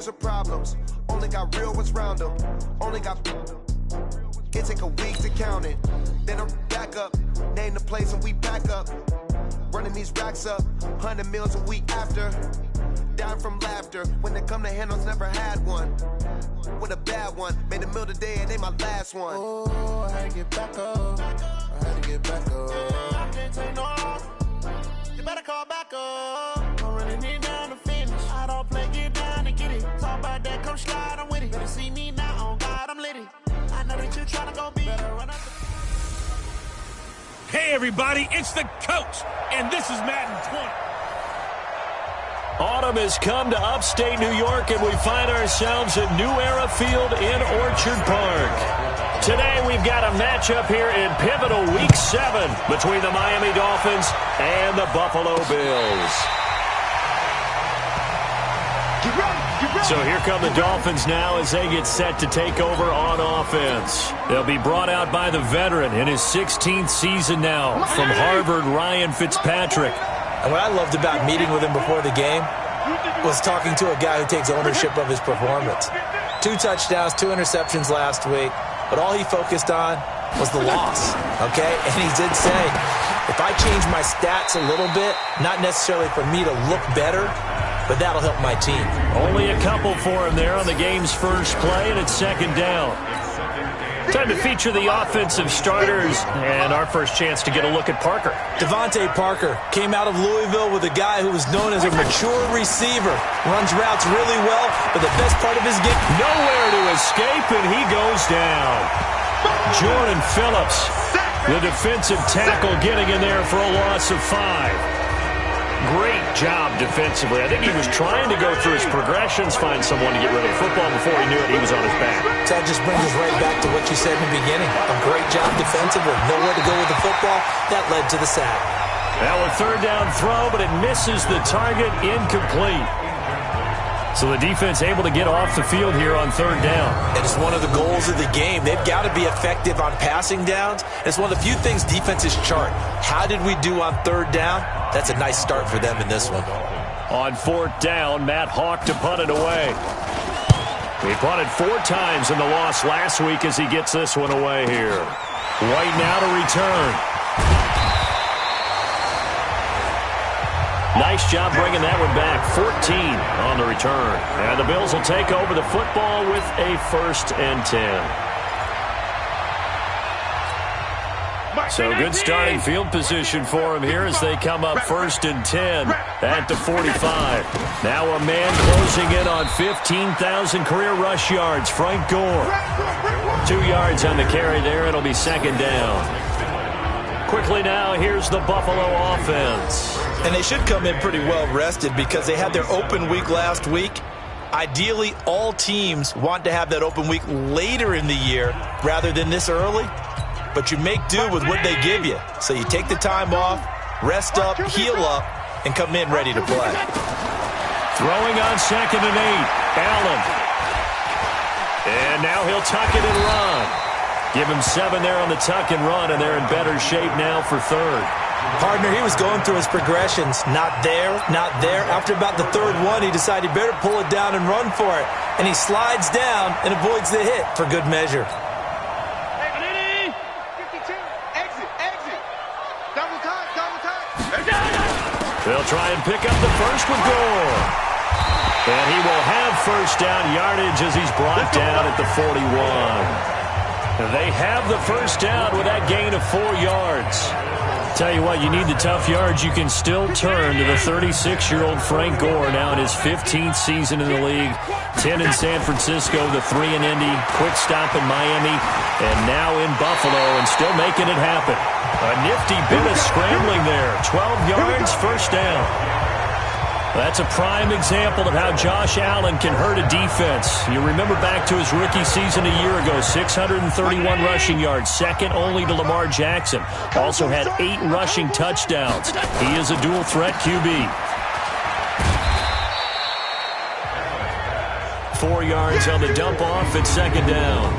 haters are problems. Only got real ones round them. Only got... It take a week to count it. Then I'm back up. Name the place and we back up. Running these racks up. 100 meals a week after. Down from laughter. When they come to handles, never had one. With a bad one. Made a meal today and they my last one. Oh, I had to get back up. I had to get back up. I can't take no off. You better call back up. Don't really need down to finish. I don't play, get down and get it. Talk about that, come slide, I'm with it. Better see me now, on God, I'm lit it. I know that you're trying to go be. Better run up. Hey, everybody, it's the coach, and this is Madden 20. Autumn has come to upstate New York, and we find ourselves at New Era Field in Orchard Park. Today, we've got a matchup here in pivotal Week 7 between the Miami Dolphins and the Buffalo Bills. So here come the Dolphins now as they get set to take over on offense. They'll be brought out by the veteran in his 16th season now from Harvard, Ryan Fitzpatrick. And what I loved about meeting with him before the game was talking to a guy who takes ownership of his performance. 2 touchdowns, 2 interceptions last week, but all he focused on was the loss, okay? And he did say, if I change my stats a little bit, not necessarily for me to look better, but that'll help my team. Only a couple for him there on the game's first play, and it's second down. Time to feature the offensive starters, and our first chance to get a look at Parker. Devontae Parker came out of Louisville with a guy who was known as a mature receiver. Runs routes really well, but the best part of his game... Nowhere to escape, and he goes down. Jordan Phillips, the defensive tackle, getting in there for a loss of 5. Great job defensively. I think he was trying to go through his progressions, find someone to get rid of the football. Before he knew it, he was on his back. So that just brings us right back to what you said in the beginning. A great job defensively. Nowhere to go with the football. That led to the sack. Now a third down throw, but it misses the target, incomplete. So the defense able to get off the field here on third down. It is one of the goals of the game. They've got to be effective on passing downs. It's one of the few things defenses chart. How did we do on third down? That's a nice start for them in this one. On fourth down, Matt Hawk to punt it away. He punted 4 times in the loss last week as he gets this one away here. White now to return. Nice job bringing that one back. 14 on the return. And the Bills will take over the football with a 1st and 10. So good starting field position for him here as they come up 1st and 10 at the 45. Now a man closing in on 15,000 career rush yards. Frank Gore. 2 yards on the carry there. It'll be second down. Quickly now, here's the Buffalo offense. And they should come in pretty well rested because they had their open week last week. Ideally, all teams want to have that open week later in the year rather than this early. But you make do with what they give you. So you take the time off, rest up, heal up, and come in ready to play. Throwing on 2nd and 8. Allen. And now he'll tuck it and run. Give him 7 there on the tuck and run, and they're in better shape now for third. Partner, he was going through his progressions. Not there, not there. After about the third one, he decided he better pull it down and run for it. And he slides down and avoids the hit for good measure. They'll try and pick up the first with Gore. And he will have first down yardage as he's brought down at the 41. They have the first down with that gain of 4 yards. Tell you what, you need the tough yards. You can still turn to the 36-year-old Frank Gore now in his 15th season in the league. 10 in San Francisco, the 3 in Indy, quick stop in Miami, and now in Buffalo, and still making it happen. A nifty bit of scrambling there. 12 yards, first down. That's a prime example of how Josh Allen can hurt a defense. You remember back to his rookie season a year ago, 631 rushing yards, second only to Lamar Jackson. Also had 8 rushing touchdowns. He is a dual-threat QB. 4 yards on the dump-off at second down.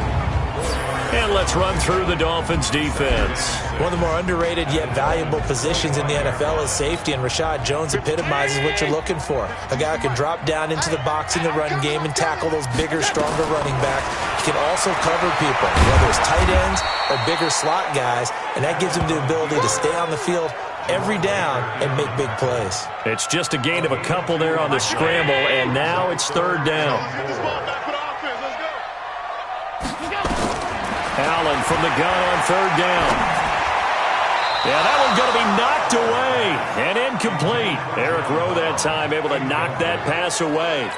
And let's run through the Dolphins' defense. One of the more underrated yet valuable positions in the NFL is safety, and Rashad Jones epitomizes what you're looking for. A guy who can drop down into the box in the run game and tackle those bigger, stronger running backs. He can also cover people, whether it's tight ends or bigger slot guys, and that gives him the ability to stay on the field every down and make big plays. It's just a gain of a couple there on the scramble, and now it's third down. Allen from the gun on third down. Yeah, that one's going to be knocked away and incomplete. Eric Rowe that time able to knock that pass away.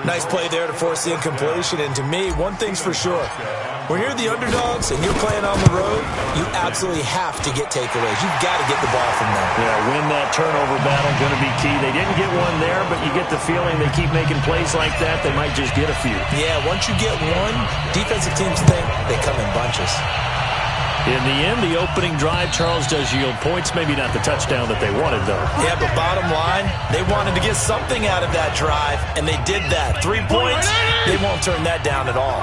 Nice play there to force the incompletion, and to me, one thing's for sure. When you're the underdogs and you're playing on the road, you absolutely have to get takeaways. You've got to get the ball from them. Yeah, win that turnover battle, going to be key. They didn't get one there, but you get the feeling they keep making plays like that, they might just get a few. Yeah, once you get one, defensive teams think they come in bunches. In the end, the opening drive, Charles, does yield points. Maybe not the touchdown that they wanted, though. Yeah, but bottom line, they wanted to get something out of that drive, and they did that. 3 points, they won't turn that down at all.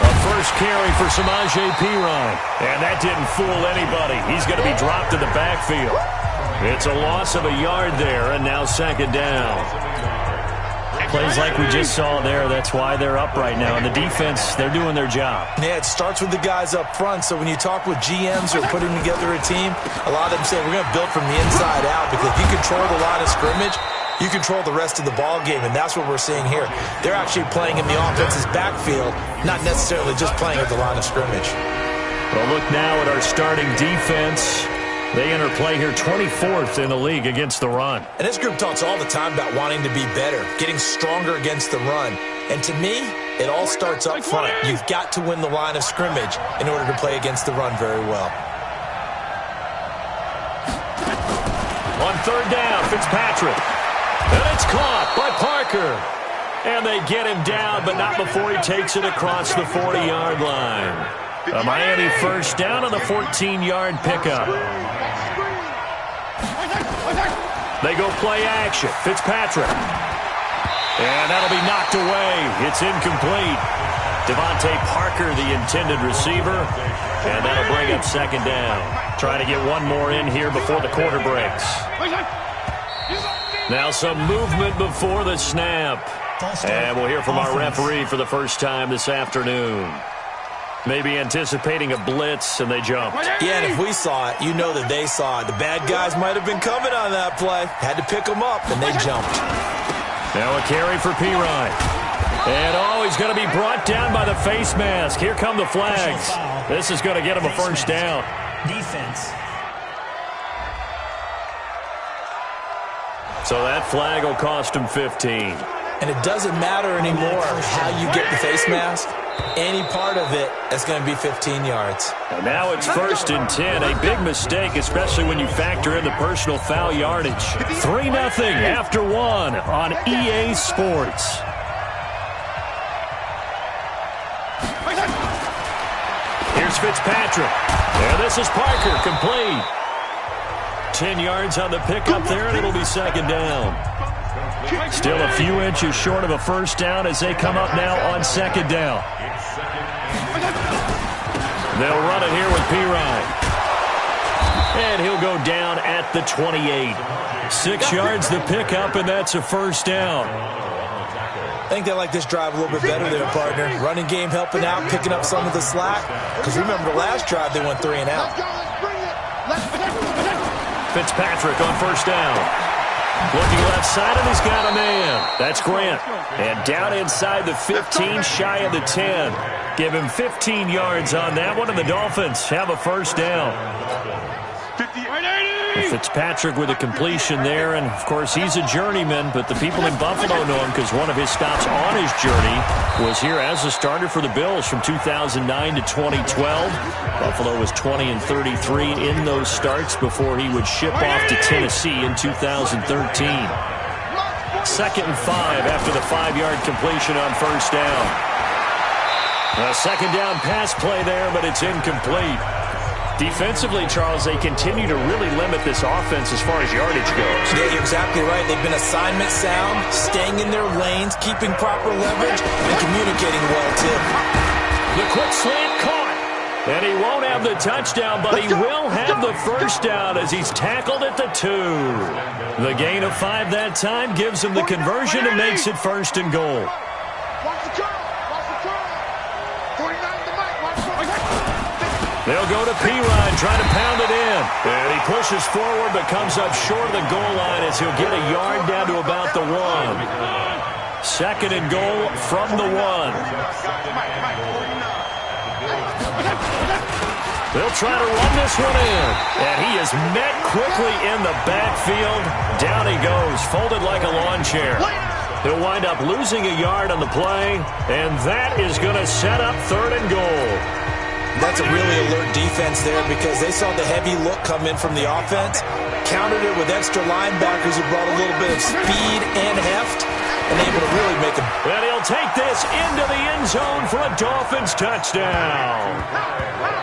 A first carry for Samaje Perine. And that didn't fool anybody. He's going to be dropped in the backfield. It's a loss of a yard there, and now second down. Plays like we just saw there, that's why they're up right now. And the defense, they're doing their job. Yeah, it starts with the guys up front. So when you talk with GMs who are putting together a team, a lot of them say we're going to build from the inside out, because if you control the line of scrimmage, you control the rest of the ball game, and that's what we're seeing here. They're actually playing in the offense's backfield, not necessarily just playing at the line of scrimmage. Well, look now at our starting defense. They enter play here 24th in the league against the run. And this group talks all the time about wanting to be better, getting stronger against the run. And to me, it all starts up front. You've got to win the line of scrimmage in order to play against the run very well. On third down, Fitzpatrick. And it's caught by Parker. And they get him down, but not before he takes it across the 40-yard line. A Miami first down on the 14-yard pickup. They go play action. Fitzpatrick. And that'll be knocked away. It's incomplete. Devontae Parker, the intended receiver. And that'll bring up second down. Trying to get one more in here before the quarter breaks. Now some movement before the snap. And we'll hear from our referee for the first time this afternoon. Maybe anticipating a blitz, and they jumped. Yeah, and if we saw it, you know that they saw it. The bad guys might have been coming on that play. Had to pick them up, and they jumped. Now a carry for Perine. And, he's going to be brought down by the face mask. Here come the flags. This is going to get him a first down. Defense. So that flag will cost him 15. And it doesn't matter anymore how you get the face mask. Any part of it is going to be 15 yards. And now it's 1st and 10. A big mistake, especially when you factor in the personal foul yardage. 3-0 after one on EA Sports. Here's Fitzpatrick. And this is Parker, complete. 10 yards on the pickup there, and it'll be second down. Still a few inches short of a first down as they come up now on second down. They'll run it here with Perine. And he'll go down at the 28. 6 yards the pickup, and that's a first down. I think they like this drive a little bit better there, partner. Running game helping out, picking up some of the slack. Because remember the last drive, they went 3 and out. Fitzpatrick on first down. Looking left side, and he's got a man. That's Grant. And down inside the 15, shy of the 10. Give him 15 yards on that one, and the Dolphins have a first down. Fitzpatrick with a completion there, and of course he's a journeyman, but the people in Buffalo know him because one of his stops on his journey was here as a starter for the Bills from 2009 to 2012. Buffalo was 20-33 in those starts before he would ship off to Tennessee in 2013. 2nd and 5 after the 5-yard completion on first down. A second down pass play there, but it's incomplete. Defensively, Charles, they continue to really limit this offense as far as yardage goes. Yeah, you're exactly right. They've been assignment sound, staying in their lanes, keeping proper leverage, and communicating well, too. The quick slant caught. And he won't have the touchdown, but he will have the first down as he's tackled at the 2. The gain of 5 that time gives him the conversion and makes it 1st and goal. They'll go to Perine, trying to pound it in. And he pushes forward, but comes up short of the goal line as he'll get a yard down to about the 1. 2nd and goal from the 1. They'll try to run this one in. And he is met quickly in the backfield. Down he goes, folded like a lawn chair. He'll wind up losing a yard on the play, and that is going to set up 3rd and goal. That's a really alert defense there because they saw the heavy look come in from the offense, countered it with extra linebackers who brought a little bit of speed and heft, and able to really make a... And he'll take this into the end zone for a Dolphins touchdown.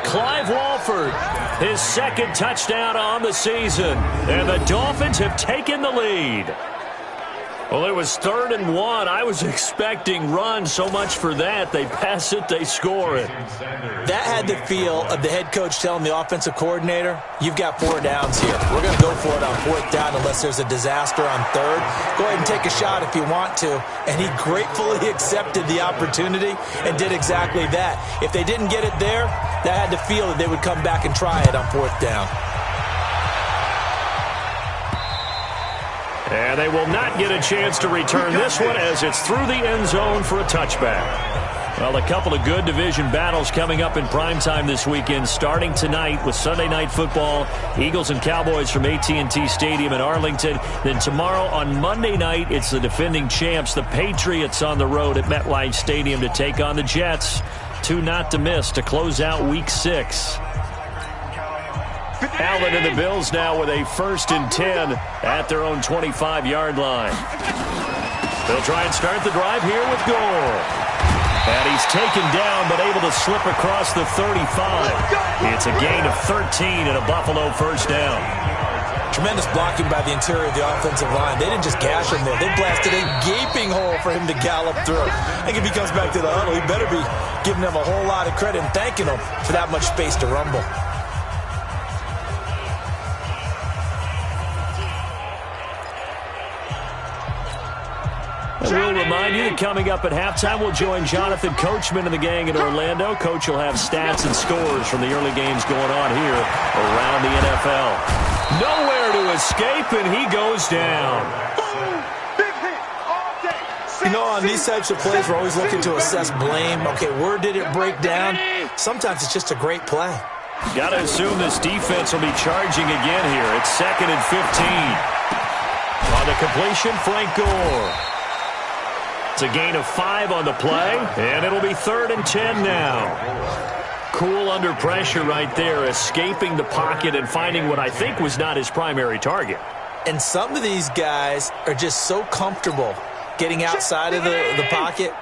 Clive Walford, his 2nd touchdown on the season, and the Dolphins have taken the lead. Well, it was 3rd and 1. I was expecting run, so much for that. They pass it, they score it. That had the feel of the head coach telling the offensive coordinator, you've got 4 downs here. We're going to go for it on 4th down unless there's a disaster on 3rd. Go ahead and take a shot if you want to. And he gratefully accepted the opportunity and did exactly that. If they didn't get it there, that had the feel that they would come back and try it on 4th down. And they will not get a chance to return this one as it's through the end zone for a touchback. Well, a couple of good division battles coming up in primetime this weekend, starting tonight with Sunday Night Football, Eagles and Cowboys from AT&T Stadium in Arlington. Then tomorrow on Monday night, it's the defending champs, the Patriots, on the road at MetLife Stadium to take on the Jets. 2 not to miss to close out Week 6. Allen and the Bills now with a 1st and 10 at their own 25-yard line. They'll try and start the drive here with Gore. And he's taken down but able to slip across the 35. It's a gain of 13 and a Buffalo 1st down. Tremendous blocking by the interior of the offensive line. They didn't just gash him there. They blasted a gaping hole for him to gallop through. I think if he comes back to the huddle, he better be giving them a whole lot of credit and thanking them for that much space to rumble. And we'll remind you that coming up at halftime, we'll join Jonathan Coachman and the gang in Orlando. Coach will have stats and scores from the early games going on here around the NFL. Nowhere to escape, and he goes down. You know, on these types of plays, we're always looking to assess blame. Okay, where did it break down? Sometimes it's just a great play. Got to assume this defense will be charging again here. It's 2nd and 15. On the completion, Frank Gore. It's a gain of 5 on the play, and it'll be 3rd and 10 now. Cool under pressure right there, escaping the pocket and finding what I think was not his primary target. And some of these guys are just so comfortable getting outside of the pocket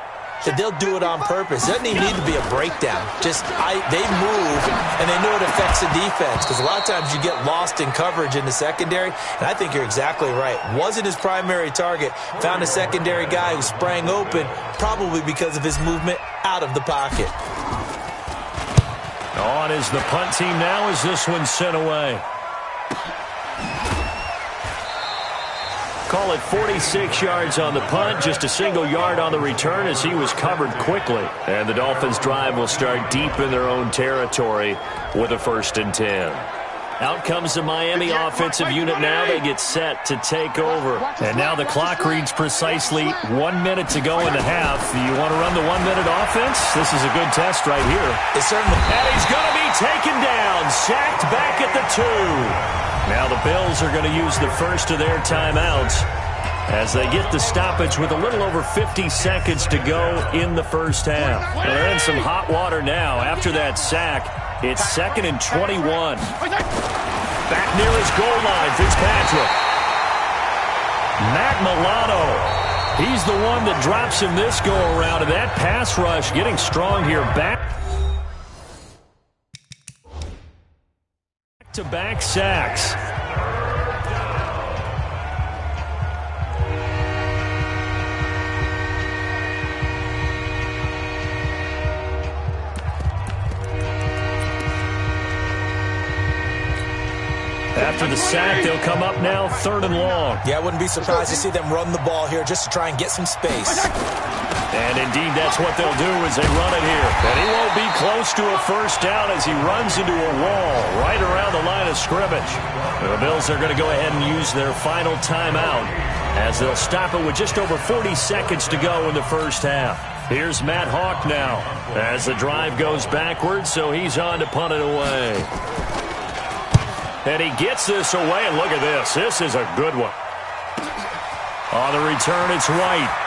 that they'll do it on purpose. It doesn't even need to be a breakdown. Just they move, and they know it affects the defense because a lot of times you get lost in coverage in the secondary, and I think you're exactly right. Wasn't his primary target. Found a secondary guy who sprang open, probably because of his movement out of the pocket. On is the punt team now as this one's sent away. Call it 46 yards on the punt, just a single yard on the return as he was covered quickly. And the Dolphins' drive will start deep in their own territory with a 1st and 10. Out comes the Miami offensive unit now. They get set to take over. And now the clock reads precisely 1 minute to go in the half. You want to run the 1 minute offense? This is a good test right here. It certainly. And he's going to be taken down, sacked back at the 2. Now the Bills are going to use the first of their timeouts as they get the stoppage with a little over 50 seconds to go in the first half. And they're in some hot water now after that sack. It's 2nd and 21. Back near his goal line, Fitzpatrick. Matt Milano. He's the one that drops him this go-around, and that pass rush getting strong here back. Back-to-back sacks. After the sack, they'll come up now 3rd and long. Yeah, I wouldn't be surprised to see them run the ball here just to try and get some space. And indeed, that's what they'll do as they run it here. And he won't be close to a first down as he runs into a wall right around the line of scrimmage. The Bills are going to go ahead and use their final timeout as they'll stop it with just over 40 seconds to go in the first half. Here's Matt Hawk now as the drive goes backwards, so he's on to punt it away. And he gets this away, and look at this. This is a good one. On the return, it's White.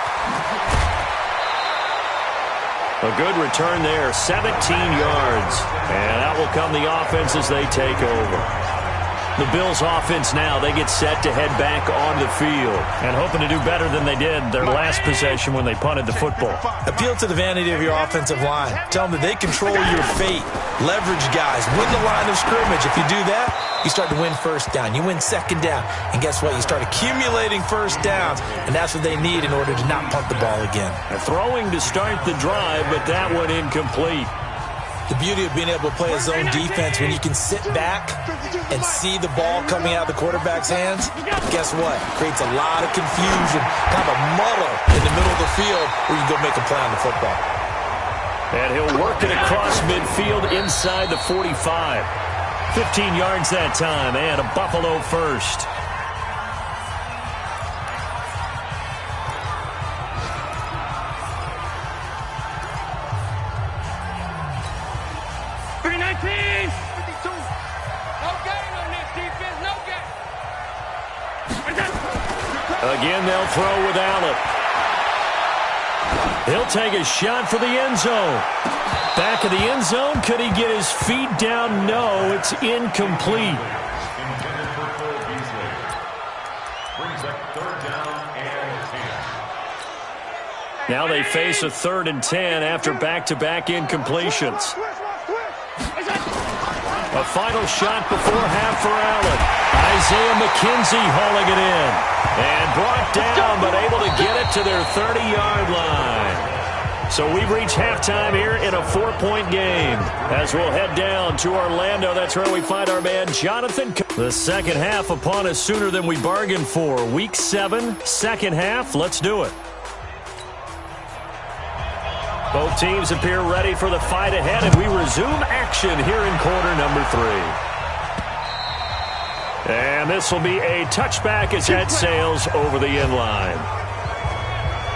A good return there, 17 yards. And out will come the offense as they take over. The Bills offense now, they get set to head back on the field and hoping to do better than they did their last possession when they punted the football. Appeal to the vanity of your offensive line. Tell them that they control your fate. Leverage guys. Win the line of scrimmage. If you do that, you start to win first down. You win second down. And guess what? You start accumulating first downs, and that's what they need in order to not punt the ball again. They're throwing to start the drive, but that one incomplete. The beauty of being able to play a zone defense when you can sit back and see the ball coming out of the quarterback's hands, guess what? Creates a lot of confusion, kind of a muddle in the middle of the field where you go make a play on the football. And he'll work it across midfield inside the 45. 15 yards that time, and a Buffalo first. Again, they'll throw with Allen. He'll take a shot for the end zone. Back of the end zone. Could he get his feet down? No, it's incomplete. Now they face a 3rd and 10 after back-to-back incompletions. A final shot before half for Allen. Isaiah McKenzie hauling it in. And brought down, but able to get it to their 30-yard line. So we've reached halftime here in a 4-point game. As we'll head down to Orlando, that's where we find our man Jonathan. The second half upon us sooner than we bargained for. Week 7, second half. Let's do it. Both teams appear ready for the fight ahead, and we resume action here in quarter number 3. And this will be a touchback as that sails over the end line.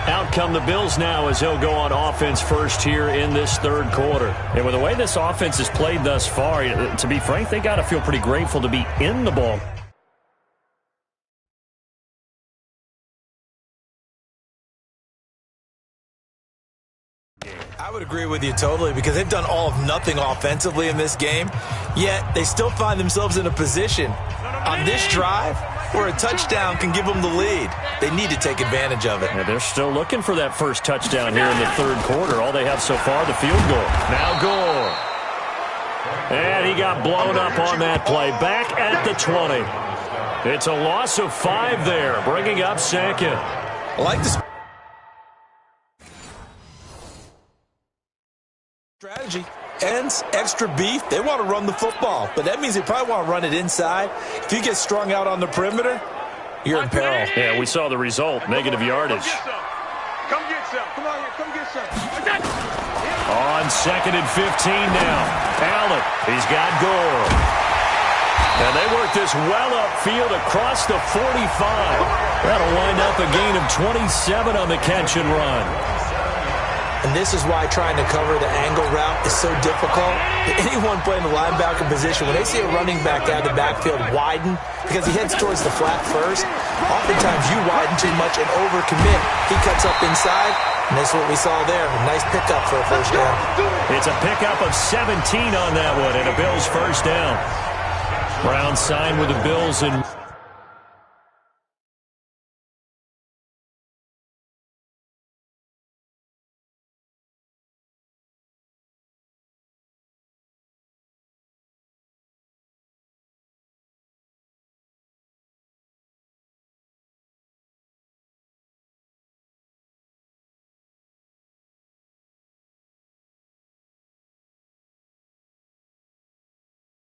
Out come the Bills now as they'll go on offense first here in this third quarter. And with the way this offense has played thus far, to be frank, they got to feel pretty grateful to be in the ball. I would agree with you totally because they've done all of nothing offensively in this game, yet they still find themselves in a position on this drive where a touchdown can give them the lead. They need to take advantage of it. Yeah, they're still looking for that first touchdown here in the third quarter. All they have so far, the field goal. Now Gore. And he got blown up on that play. Back at the 20. It's a loss of 5 there, bringing up Sankey. I like this strategy. Ends, extra beef, they want to run the football, but that means they probably want to run it inside. If you get strung out on the perimeter, you're in peril. Yeah, we saw the result, negative yardage. Come get some. Come on here, come get some. On 2nd and 15 now. Allen, he's got Gore. And they work this well upfield across the 45. That'll wind up a gain of 27 on the catch and run. And this is why trying to cover the angle route is so difficult. Anyone playing the linebacker position, when they see a running back out of the backfield widen, because he heads towards the flat first, oftentimes you widen too much and overcommit. He cuts up inside, and that's what we saw there. A nice pickup for a first down. It's a pickup of 17 on that one, and a Bills first down. Brown signed with the Bills in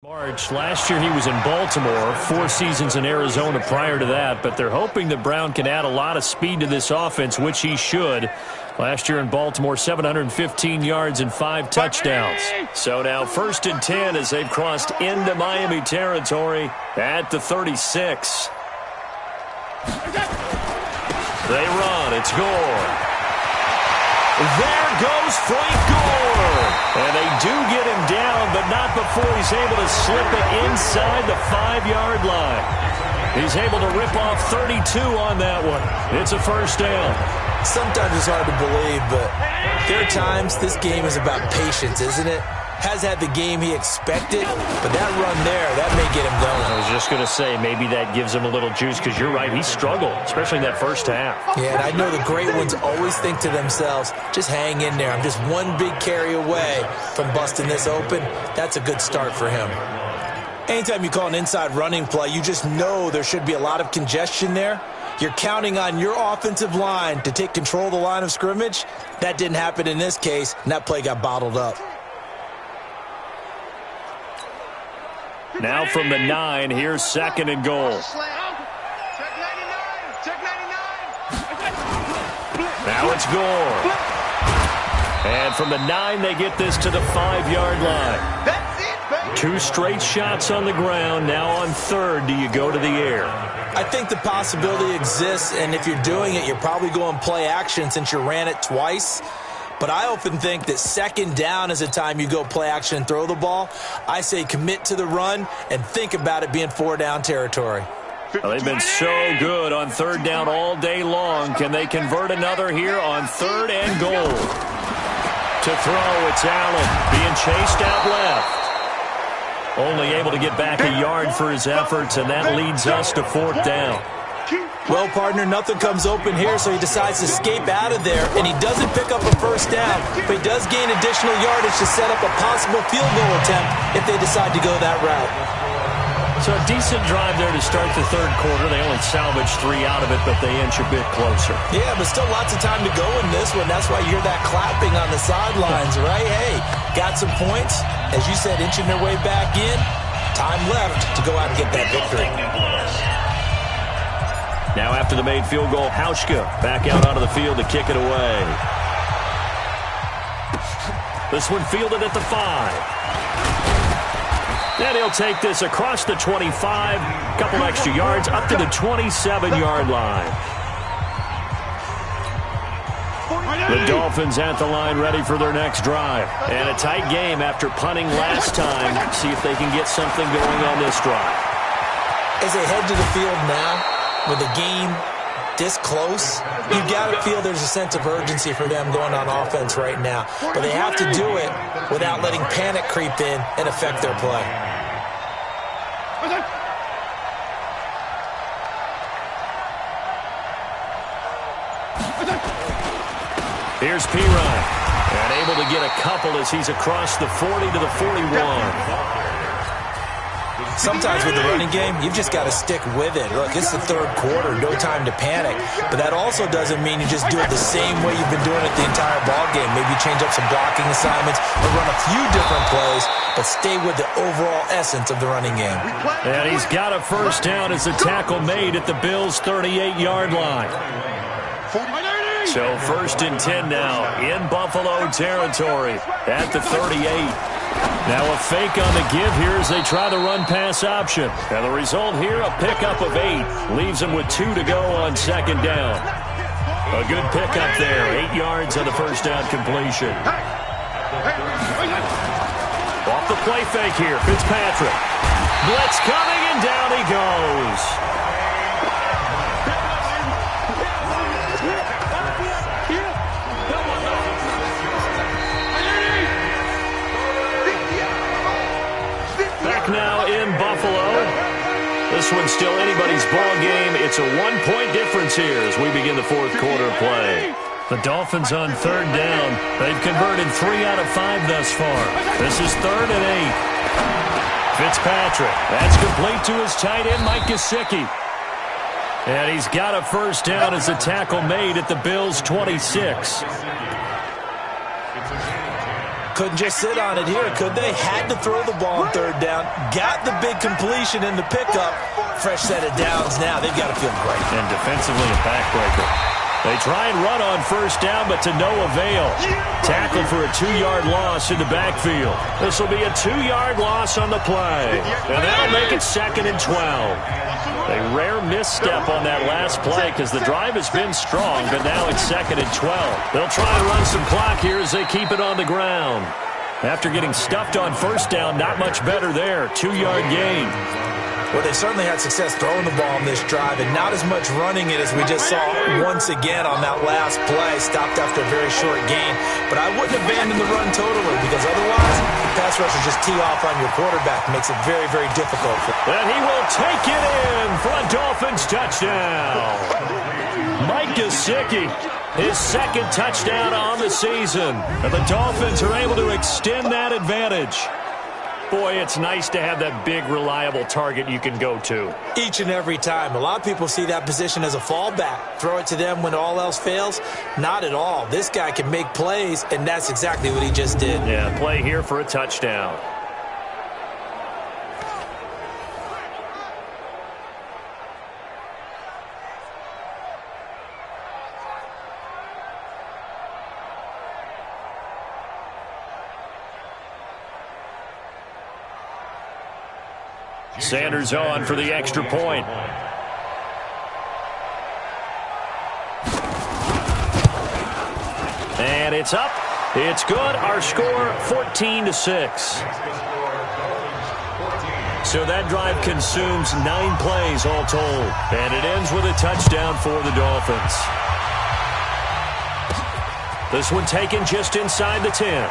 March. Last year he was in Baltimore, 4 seasons in Arizona prior to that, but they're hoping that Brown can add a lot of speed to this offense, which he should. Last year in Baltimore, 715 yards and 5 touchdowns. So now 1st and 10 as they've crossed into Miami territory at the 36. They run. It's Gore. There goes Frank Gore. And they do get him down, but not before he's able to slip it inside the 5-yard line. He's able to rip off 32 on that one. It's a first down. Sometimes it's hard to believe, but there are times this game is about patience, isn't it? Has had the game he expected, but that run there, that may get him going. I was just going to say, maybe that gives him a little juice, because you're right, he struggled, especially in that first half. Yeah, and I know the great ones always think to themselves, just hang in there. I'm just one big carry away from busting this open. That's a good start for him. Anytime you call an inside running play, you just know there should be a lot of congestion there. You're counting on your offensive line to take control of the line of scrimmage. That didn't happen in this case, and that play got bottled up. Now from the 9, here's 2nd and goal. Now it's Gore. And from the 9, they get this to the 5-yard line. 2 straight shots on the ground. Now on 3rd, do you go to the air? I think the possibility exists, and if you're doing it, you're probably going play action since you ran it twice. But I often think that 2nd down is a time you go play action and throw the ball. I say commit to the run and think about it being 4-down territory. Well, they've been so good on 3rd down all day long. Can they convert another here on 3rd and goal? To throw, it's Allen being chased out left. Only able to get back a yard for his efforts, and that leads us to 4th down. Well, partner, nothing comes open here, so he decides to escape out of there, and he doesn't pick up a first down, but he does gain additional yardage to set up a possible field goal attempt if they decide to go that route. So a decent drive there to start the 3rd quarter. They only salvaged 3 out of it, but they inch a bit closer. Yeah, but still lots of time to go in this one. That's why you hear that clapping on the sidelines, right? Hey, got some points. As you said, inching their way back in. Time left to go out and get that victory. Now after the made field goal, Hauschka back out onto the field to kick it away. This one fielded at the 5. And he'll take this across the 25, couple extra yards, up to the 27-yard line. The Dolphins at the line ready for their next drive. And a tight game after punting last time. See if they can get something going on this drive. As they head to the field now, with the game this close, you've got to feel there's a sense of urgency for them going on offense right now. But they have to do it without letting panic creep in and affect their play. Here's Pirine. And able to get a couple as he's across the 40 to the 41. Sometimes with the running game, you've just got to stick with it. Look, it's the 3rd quarter, no time to panic. But that also doesn't mean you just do it the same way you've been doing it the entire ball game. Maybe change up some blocking assignments or run a few different plays, but stay with the overall essence of the running game. And he's got a first down as the tackle made at the Bills' 38-yard line. So 1st and 10 now in Buffalo territory at the 38. Now a fake on the give here as they try the run-pass option. And the result here, a pickup of 8. Leaves them with 2 to go on 2nd down. A good pickup there. 8 yards on the first down completion. Off the play fake here, Fitzpatrick. Blitz coming, and down he goes. Now in Buffalo. This one's still anybody's ball game. It's a 1-point difference here as we begin the 4th quarter play. The Dolphins on 3rd down. They've converted 3 out of 5 thus far. This is 3rd and 8. Fitzpatrick. That's complete to his tight end, Mike Gesicki. And he's got a first down as the tackle made at the Bills' 26. Couldn't just sit on it here, could they? Had to throw the ball on third down. Got the big completion in the pickup. Fresh set of downs now. They've got to feel great. And defensively a backbreaker. They try and run on first down, but to no avail. Tackle for a 2-yard loss in the backfield. This will be a 2-yard loss on the play. And that'll make it 2nd and 12. A rare misstep on that last play because the drive has been strong, but now it's 2nd and 12. They'll try and run some clock here as they keep it on the ground. After getting stuffed on first down, not much better there. 2-yard gain. Well, they certainly had success throwing the ball on this drive and not as much running it as we just saw once again on that last play. Stopped after a very short gain. But I wouldn't abandon the run totally because otherwise pass rushers just tee off on your quarterback. Makes it very, very difficult. And he will take it in for a Dolphins touchdown. Mike Gesicki, his 2nd touchdown on the season. And the Dolphins are able to extend that advantage. Boy, it's nice to have that big, reliable target you can go to. Each and every time. A lot of people see that position as a fallback. Throw it to them when all else fails. Not at all. This guy can make plays, and that's exactly what he just did. Yeah, play here for a touchdown. Sanders on for the extra point. And it's up. It's good. Our score, 14-6. So that drive consumes 9 plays all told. And it ends with a touchdown for the Dolphins. This one taken just inside the 10.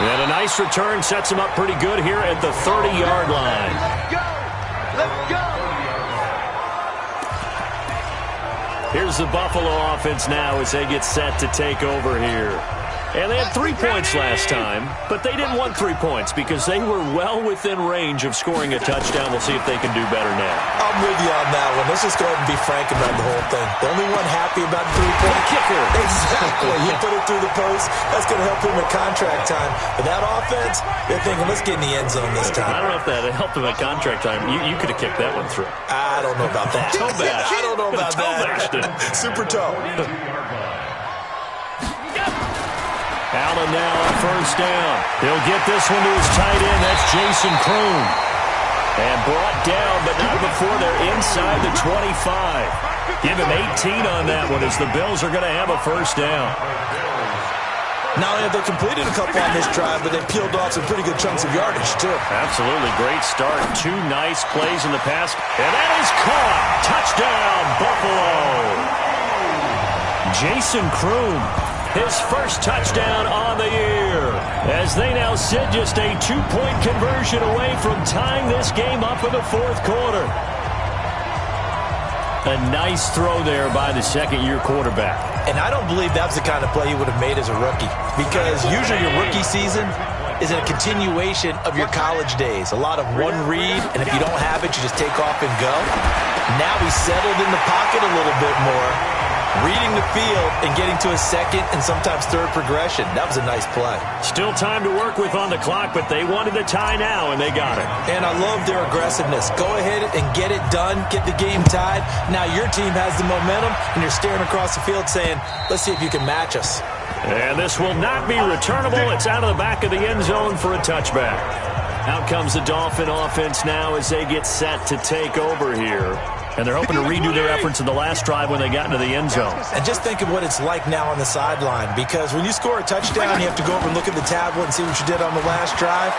And a nice return sets him up pretty good here at the 30-yard line. Let's go! Here's the Buffalo offense now as they get set to take over here. And they had 3 points last time, but they didn't want 3 points because they were well within range of scoring a touchdown. We'll see if they can do better now. I'm with you on that one. Let's just go ahead and be frank about the whole thing. The only one happy about the 3-point kicker. Exactly. He put it through the post. That's going to help him at contract time. But that offense, they're thinking, let's get in the end zone this time. I don't know if that helped him at contract time. You could have kicked that one through. I don't know about that. Toe bash. I don't know about that. Super toe. Allen now on first down. He'll get this one to his tight end. That's Jason Kroon. And brought down, but not before they're inside the 25. Give him 18 on that one as the Bills are going to have a first down. Not only have they completed a couple on this drive, but they peeled off some pretty good chunks of yardage, too. Absolutely. Great start. 2 nice plays in the pass. And that is caught. Touchdown, Buffalo. Jason Kroon. His first touchdown on the year as they now sit just a 2-point conversion away from tying this game up in the 4th quarter. A nice throw there by the second-year quarterback. And I don't believe that's the kind of play he would have made as a rookie because usually your rookie season is a continuation of your college days. A lot of one read, and if you don't have it, you just take off and go. Now he's settled in the pocket a little bit more, reading the field and getting to a second and sometimes third progression. That was a nice play. Still time to work with on the clock, but they wanted the tie now, and they got it. And I love their aggressiveness. Go ahead and get it done, get the game tied. Now your team has the momentum, and you're staring across the field saying, let's see if you can match us. And this will not be returnable. It's out of the back of the end zone for a touchback. Out comes the Dolphin offense now as they get set to take over here. And they're hoping to redo their efforts in the last drive when they got into the end zone. And just think of what it's like now on the sideline, because when you score a touchdown, you have to go over and look at the tablet and see what you did on the last drive.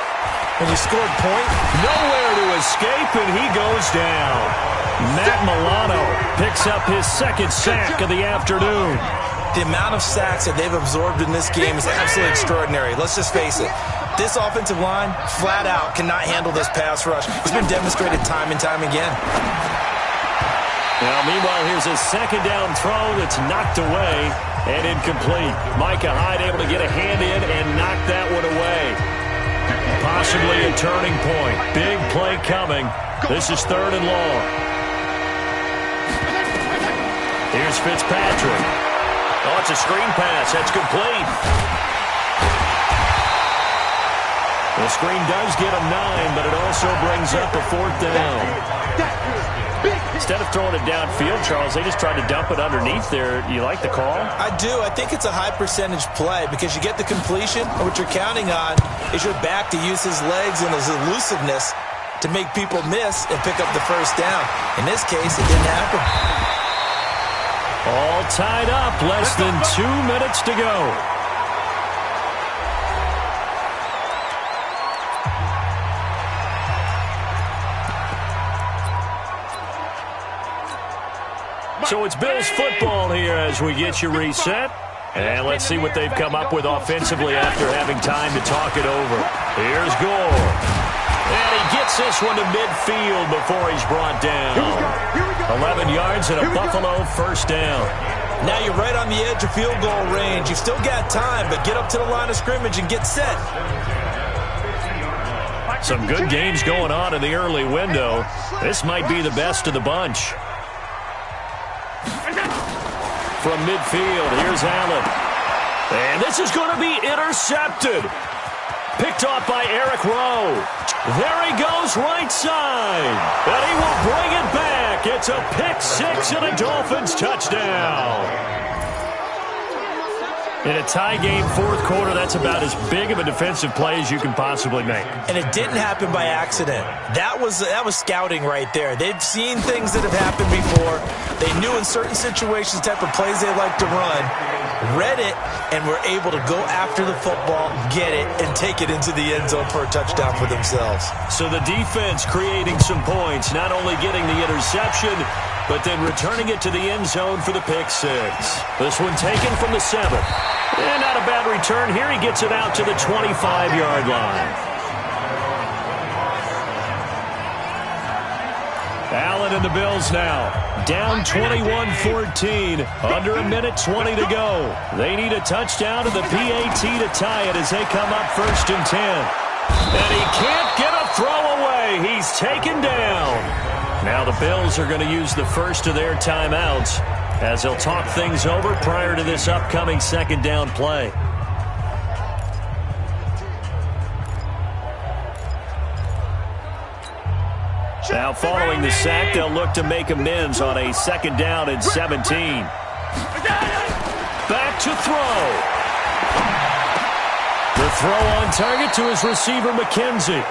When you scored point, nowhere to escape, and he goes down. Matt Milano picks up his 2nd sack of the afternoon. The amount of sacks that they've absorbed in this game is absolutely extraordinary. Let's just face it. This offensive line, flat out, cannot handle this pass rush. It's been demonstrated time and time again. Now, meanwhile, here's a 2nd down throw that's knocked away and incomplete. Micah Hyde able to get a hand in and knock that one away. Possibly a turning point. Big play coming. This is 3rd and long. Here's Fitzpatrick. Oh, it's a screen pass. That's complete. The screen does get him 9, but it also brings up a 4th down. Instead of throwing it downfield, Charles, they just tried to dump it underneath there. You like the call? I do. I think it's a high-percentage play because you get the completion, and what you're counting on is your back to use his legs and his elusiveness to make people miss and pick up the first down. In this case, it didn't happen. All tied up. Less than 2 minutes to go. So it's Bills football here as we get you reset. And let's see what they've come up with offensively after having time to talk it over. Here's Gore. And he gets this one to midfield before he's brought down. 11 yards and a Buffalo first down. Now you're right on the edge of field goal range. You've still got time, but get up to the line of scrimmage and get set. Some good games going on in the early window. This might be the best of the bunch. From midfield, here's Allen. And this is going to be intercepted. Picked off by Eric Rowe. There he goes, right side. And he will bring it back. It's a pick-6 and a Dolphins touchdown. In a tie game, fourth quarter, that's about as big of a defensive play as you can possibly make. And it didn't happen by accident. That was scouting right there. They've seen things that have happened before. They knew in certain situations the type of plays they like to run, read it, and were able to go after the football, get it, and take it into the end zone for a touchdown for themselves. So the defense creating some points, not only getting the interception, but then returning it to the end zone for the pick-6. This one taken from the 7. And not a bad return here. He gets it out to the 25-yard line. Allen and the Bills now. Down 21-14. Under a minute 20 to go. They need a touchdown and the PAT to tie it as they come up 1st and 10. And he can't get a throw away. He's taken down. Now the Bills are going to use the first of their timeouts as they'll talk things over prior to this upcoming 2nd down play. Now following the sack, they'll look to make amends on a 2nd down and 17. Back to throw. The throw on target to his receiver, McKenzie.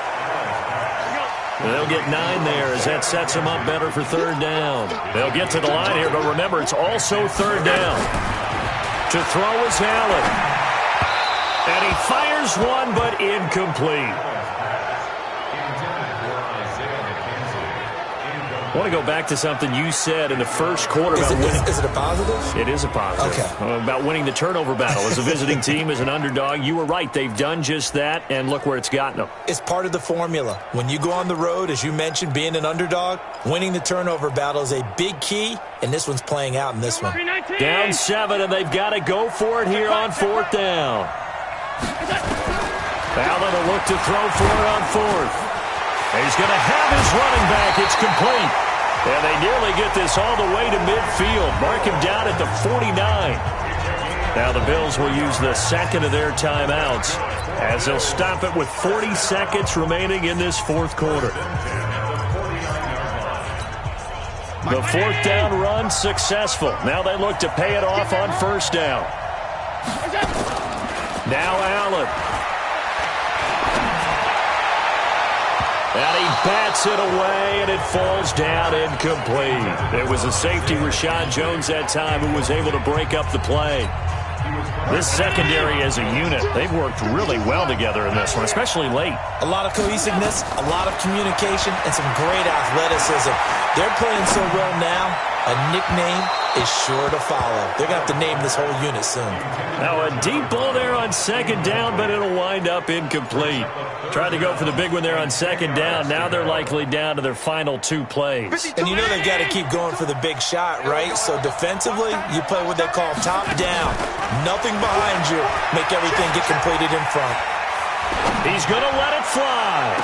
They'll get 9 there as that sets them up better for 3rd down. They'll get to the line here, but remember, it's also 3rd down. To throw is Allen. And he fires one, but incomplete. I want to go back to something you said in the first quarter about winning. Is it a positive? It is a positive. Okay. About winning the turnover battle as a visiting team, as an underdog. You were right. They've done just that, and look where it's gotten them. It's part of the formula. When you go on the road, as you mentioned, being an underdog, winning the turnover battle is a big key, and this one's playing out in this one. Down 7, and they've got to go for it here on 4th down. Allen will look to throw for it on 4th. He's going to have his running back. It's complete. And they nearly get this all the way to midfield. Mark him down at the 49. Now the Bills will use the 2nd of their timeouts as they'll stop it with 40 seconds remaining in this 4th quarter. The 4th down run successful. Now they look to pay it off on 1st down. Now Allen. And he bats it away, and it falls down incomplete. It was a safety, Rashad Jones, that time, who was able to break up the play. This secondary as a unit, they've worked really well together in this one, especially late. A lot of cohesiveness, a lot of communication, and some great athleticism. They're playing so well now, a nickname is sure to follow. They're going to have to name this whole unit soon. Now a deep ball there on 2nd down, but it'll wind up incomplete. Tried to go for the big one there on 2nd down. Now they're likely down to their final 2 plays. And you know they've got to keep going for the big shot, right? So defensively, you play what they call top down. Nothing behind you. Make everything get completed in front. He's going to let it fly.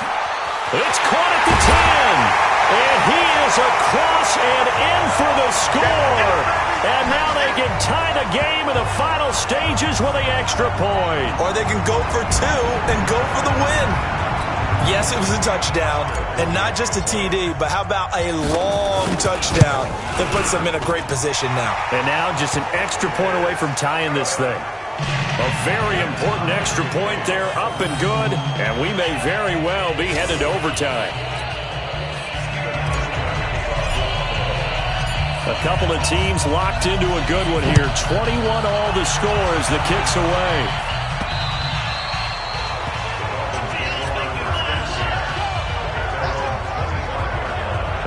It's caught at the 10. And he is across and in for the score. And now they can tie the game in the final stages with the extra point. Or they can go for 2 and go for the win. Yes, it was a touchdown, and not just a TD, but how about a long touchdown that puts them in a great position now. And now just an extra point away from tying this thing. A very important extra point there, up and good, and we may very well be headed to overtime. A couple of teams locked into a good one here. 21 all the score as the kick's away.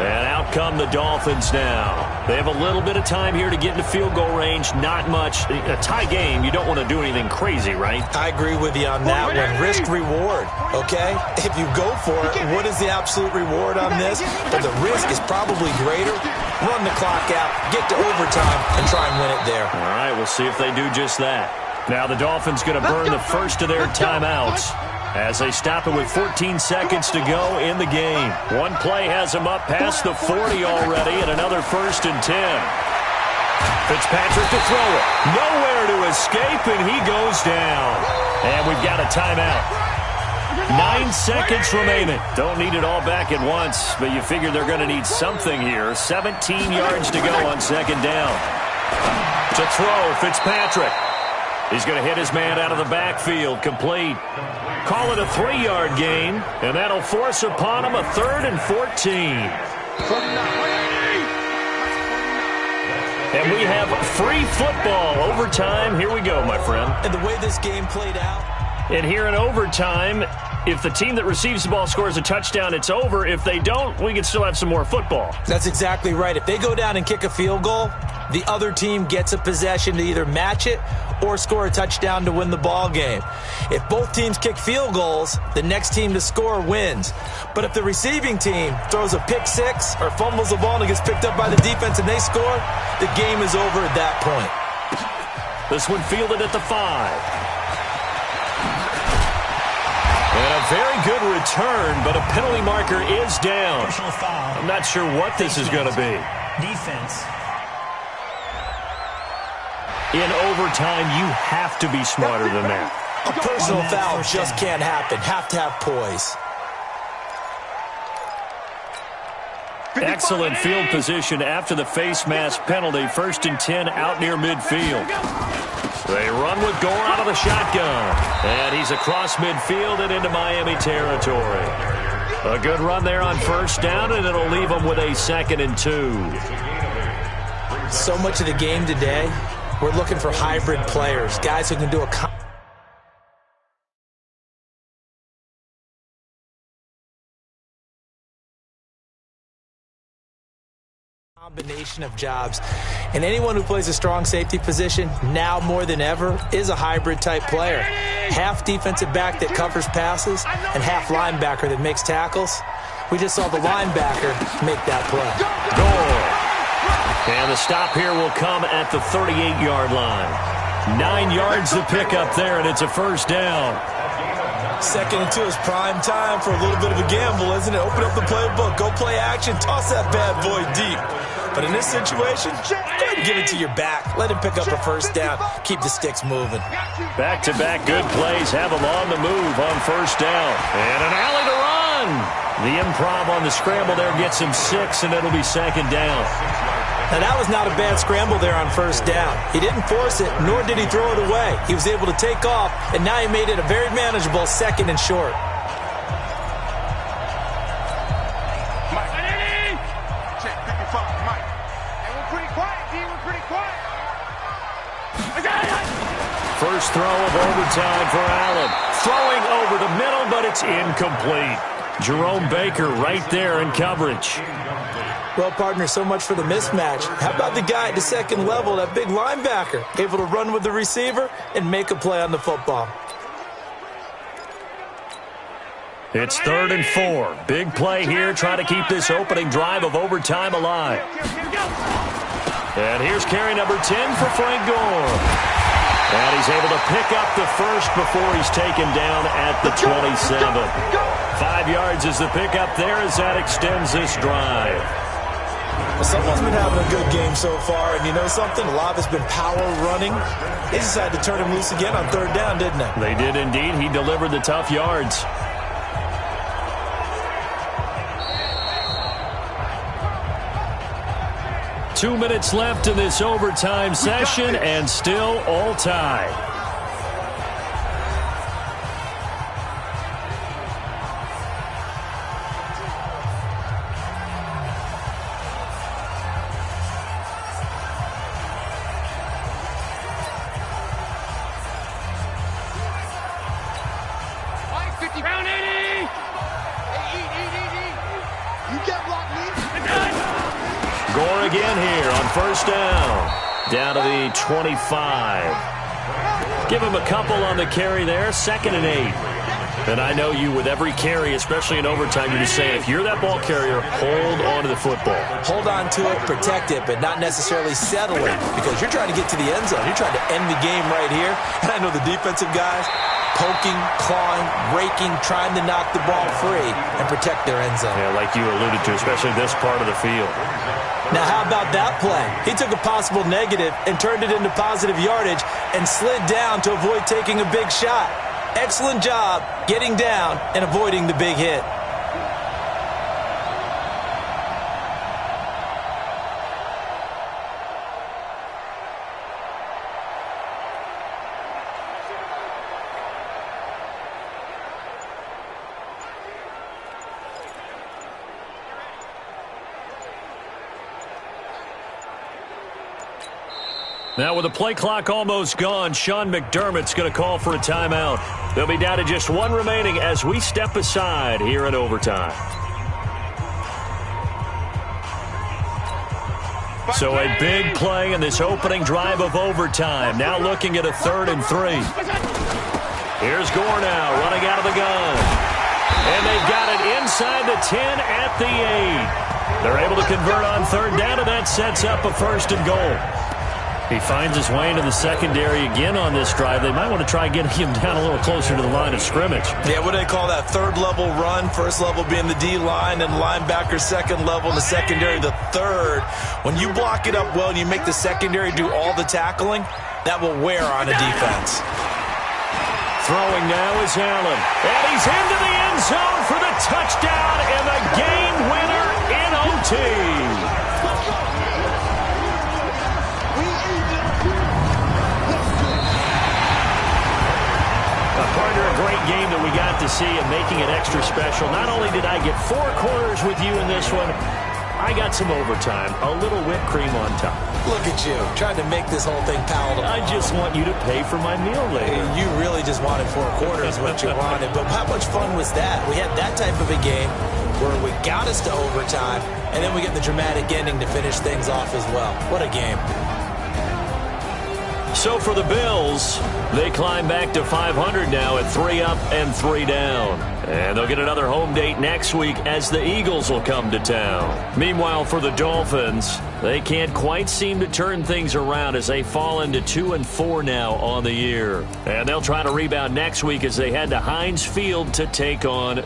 And out come the Dolphins now. They have a little bit of time here to get into field goal range. Not much. A tie game, you don't want to do anything crazy, right? I agree with you on that one. Risk-reward, okay? If you go for it, what is the absolute reward on this? But the risk is probably greater. Run the clock out, get to overtime, and try and win it there. All right, we'll see if they do just that. Now the Dolphins going to burn the first of their timeouts as they stop it with 14 seconds to go in the game. One play has them up past the 40 already, and another 1st and 10. Fitzpatrick to throw it. Nowhere to escape, and he goes down. And we've got a timeout. 9 seconds remaining. Don't need it all back at once, but you figure they're going to need something here. 17 yards to go on 2nd down. To throw, Fitzpatrick. He's going to hit his man out of the backfield. Complete. Call it a 3-yard gain, and that'll force upon him a 3rd and 14. And we have free football. Overtime. Here we go, my friend. And the way this game played out. And here in overtime, if the team that receives the ball scores a touchdown, it's over. If they don't, we can still have some more football. That's exactly right. If they go down and kick a field goal, the other team gets a possession to either match it or score a touchdown to win the ball game. If both teams kick field goals, the next team to score wins. But if the receiving team throws a pick six or fumbles the ball and it gets picked up by the defense and they score, the game is over at that point. This one fielded at the 5. And a very good return, but a penalty marker is down. I'm not sure what this is going to be. Defense. In overtime, you have to be smarter than that. A personal foul just can't happen. Have to have poise. Excellent field position after the face mask penalty. 1st and 10 out near midfield. They run with Gore out of the shotgun. And he's across midfield and into Miami territory. A good run there on 1st down, and it'll leave them with a 2nd and 2. So much of the game today, we're looking for hybrid players, guys who can do a combination of jobs. And anyone who plays a strong safety position, now more than ever, is a hybrid type player. Half defensive back that covers passes and half linebacker that makes tackles. We just saw the linebacker make that play. Gore. And the stop here will come at the 38-yard line. 9 yards to pick up there, and it's a 1st down. 2nd and 2 is prime time for a little bit of a gamble, isn't it? Open up the playbook, go play action, toss that bad boy deep. But in this situation, go ahead and give it to your back. Let him pick up a 1st down. Keep the sticks moving. Back-to-back good plays have him on the move on 1st down. And an alley to run. The improv on the scramble there gets him 6, and it'll be 2nd down. Now, that was not a bad scramble there on 1st down. He didn't force it, nor did he throw it away. He was able to take off, and now he made it a very manageable 2nd and short. First throw of overtime for Allen. Throwing over the middle, but it's incomplete. Jerome Baker right there in coverage. Well, partner, so much for the mismatch. How about the guy at the 2nd level, that big linebacker, able to run with the receiver and make a play on the football? It's 3rd and 4. Big play here. Try to keep this opening drive of overtime alive. And here's carry number 10 for Frank Gore. And he's able to pick up the 1st before he's taken down at the 27. 5 yards is the pickup there as that extends this drive. Well, someone's been having a good game so far, and you know something? A lot of it's been power running. They decided to turn him loose again on third down, didn't they? They did indeed. He delivered the tough yards. Two minutes left in this overtime session, and still all tied. Gore again here on first down. Down to the 25. Give him a couple on the carry there. 2nd and 8. And I know you, with every carry, especially in overtime, you're just saying, if you're that ball carrier, hold on to the football. Hold on to it, protect it, but not necessarily settle it, because you're trying to get to the end zone. You're trying to end the game right here. And I know the defensive guys poking, clawing, raking, trying to knock the ball free and protect their end zone. Yeah, like you alluded to, especially this part of the field. Now, how about that play? He took a possible negative and turned it into positive yardage and slid down to avoid taking a big shot. Excellent job getting down and avoiding the big hit. Now with the play clock almost gone, Sean McDermott's going to call for a timeout. They'll be down to just one remaining as we step aside here in overtime. So a big play in this opening drive of overtime. Now looking at a 3rd and 3. Here's Gore now running out of the gun. And they've got it inside the 10 at the 8. They're able to convert on 3rd down, and that sets up a 1st and goal. He finds his way into the secondary again on this drive. They might want to try getting him down a little closer to the line of scrimmage. Yeah, what do they call that? 3rd level run. 1st level being the D-line, and linebacker 2nd level, and the secondary the 3rd. When you block it up well and you make the secondary do all the tackling, that will wear on a defense. Throwing now is Allen. And he's into the end zone for the touchdown and the game winner in OT. Partner, a great game that we got to see and making it extra special. Not only did I get 4 quarters with you in this one, I got some overtime, a little whipped cream on top. Look at you, trying to make this whole thing palatable. I just want you to pay for my meal later. You really just wanted 4 quarters, what you wanted. But how much fun was that? We had that type of a game where we got us to overtime, and then we get the dramatic ending to finish things off as well. What a game. So for the Bills, they climb back to 500 now at 3 up and 3 down. And they'll get another home date next week as the Eagles will come to town. Meanwhile, for the Dolphins, they can't quite seem to turn things around as they fall into 2 and 4 now on the year. And they'll try to rebound next week as they head to Heinz Field to take on